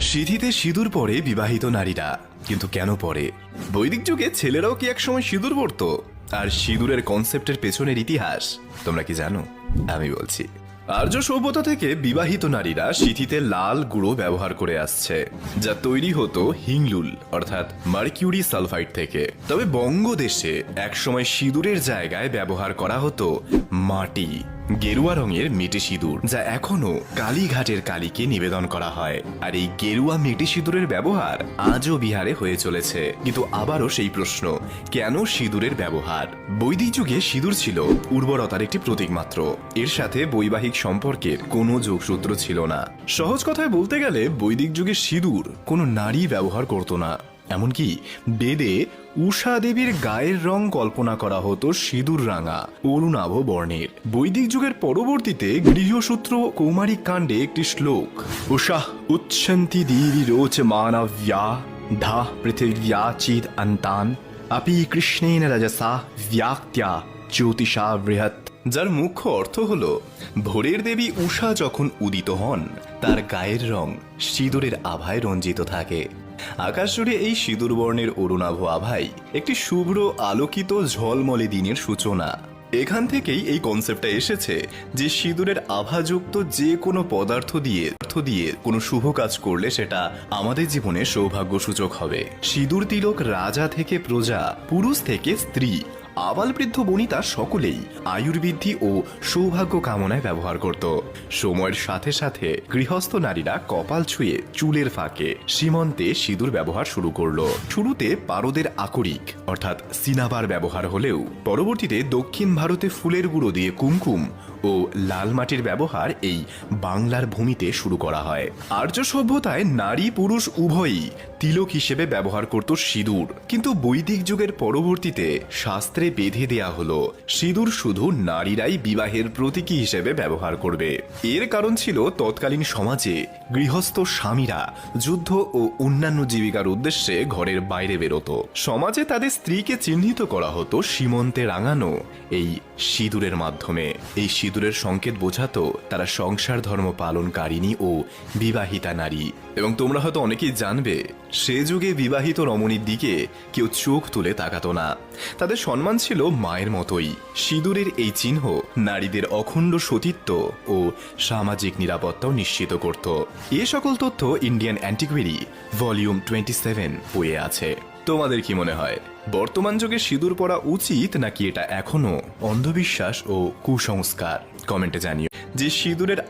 সিঁথিতে সিঁদুর পরে বিবাহিত নারীরা, কিন্তু কেন পরে? বৈদিক যুগে ছেলেরাও কি একসময় সিঁদুর পরতো? আর সিঁদুরের কনসেপ্টের পেছনের ইতিহাস তোমরা কি জানো? আমি বলছি। আর্য সভ্যতা থেকে বিবাহিত নারীরা সিঁথিতে লাল গুঁড়ো ব্যবহার করে আসছে, যা তৈরি হতো হিংলুল অর্থাৎ মার্কিউরি সালফাইড থেকে। তবে বঙ্গদেশে একসময় সিঁদুরের জায়গায় ব্যবহার করা হতো মাটি, গেরুয়া রঙের মেটে সিঁদুর, যা এখনো কালীঘাটের কালীকে নিবেদন করা হয়। আর এই গেরুয়া মেটে সিঁদুরের ব্যবহার আজও বিহারে হয়ে চলেছে। কিন্তু আবারও সেই প্রশ্ন, কেন সিঁদুরের ব্যবহার? বৈদিক যুগে সিঁদুর ছিল উর্বরতার একটি প্রতীক মাত্র। এর সাথে বৈবাহিক সম্পর্কের কোনো যোগসূত্র ছিল না। সহজ কথায় বলতে গেলে বৈদিক যুগে সিঁদুর কোনো নারী ব্যবহার করত না। এমনকি বেদে উষা দেবীর গায়ের রং কল্পনা করা হতো সিঁদুর রাঙা অরুণাভ বর্ণের। বৈদিক যুগের পরবর্তীতে গৃহসূত্র কৌমারিক কাণ্ডে একটি শ্লোক, উষা উচ্ছন্তি দেবী রোচ মানব্যা ধা পৃথিব্যা চিদ অন্তান আপি কৃষ্ণেন রজসা ব্যাক্ত্যা জ্যোতিষা বৃহৎ, যার মুখ্য অর্থ হল ভোরের দেবী উষা যখন উদিত হন তার গায়ের রং সিঁদুরের আভায় রঞ্জিত থাকে। আকাশ জুড়ে এই সিঁদুর বর্ণের অরুণাভ আভাই একটি শুভ্র আলোকিত ঝলমলে দিনের সূচনা। এখান থেকেই এই কনসেপ্টটা এসেছে যে সিঁদুরের আভাযুক্ত যে কোনো পদার্থ দিয়ে কোনো শুভ কাজ করলে সেটা আমাদের জীবনে সৌভাগ্য সূচক হবে। সিঁদুর তিলক রাজা থেকে প্রজা, পুরুষ থেকে স্ত্রী, আবাল বৃদ্ধ বনিতা সকলেই আয়ুর্বৃদ্ধি ও সৌভাগ্য কামনায় ব্যবহার করত। সময়ের সাথে সাথে গৃহস্থ নারীরা কপাল ছুঁয়ে চুলের ফাঁকে সীমন্তে সিঁদুর ব্যবহার শুরু করলো। শুরুতে পারদের আকরিক অর্থাৎ সিনাবার ব্যবহার হলেও পরবর্তীতে দক্ষিণ ভারতে ফুলের গুঁড়ো দিয়ে কুমকুম ও লাল মাটির ব্যবহার এই বাংলার ভূমিতে শুরু করা হয়। আর্য সভ্যতায় নারী পুরুষ উভয়ই তিলক হিসেবে ব্যবহার করত সিঁদুর। কিন্তু বৈদিক যুগের পরবর্তীতে শাস্ত্রে বেঁধে দেয়া হলো সিঁদুর শুধু নারীরাই বিবাহের প্রতীকী হিসেবে ব্যবহার করবে। এর কারণ ছিল তৎকালীন সমাজে গৃহস্থ স্বামীরা যুদ্ধ ও অন্যান্য জীবিকার উদ্দেশ্যে ঘরের বাইরে বেরোতো। সমাজে তাদের স্ত্রীকে চিহ্নিত করা হতো সীমন্তে রাঙানো এই সিঁদুরের মাধ্যমে। এই সিঁদুরের সংকেত বোঝাতো তারা সংসার ধর্ম পালনকারিণী ও বিবাহিতা নারী। এবং তোমরা হয়তো অনেকেই জানবে, সে যুগে বিবাহিত রমণীর দিকে কেউ চোখ তুলে তাকাতো না। তাদের সম্মান ছিল মায়ের মতোই। সিঁদুরের এই চিহ্ন নারীদের অখণ্ড সতীত্ব ও সামাজিক নিরাপত্তাও নিশ্চিত করত। এ সকল তথ্য ইন্ডিয়ান অ্যান্টিকুয়ারি ভলিউম 27 বইয়ে আছে। তোমাদের কি মনে হয়, বর্তমান যুগে সিঁদুর পরা উচিত নাকি এটা এখনো অন্ধবিশ্বাস ও কুসংস্কার? কমেন্টে জানিও। যে সিঁদুরের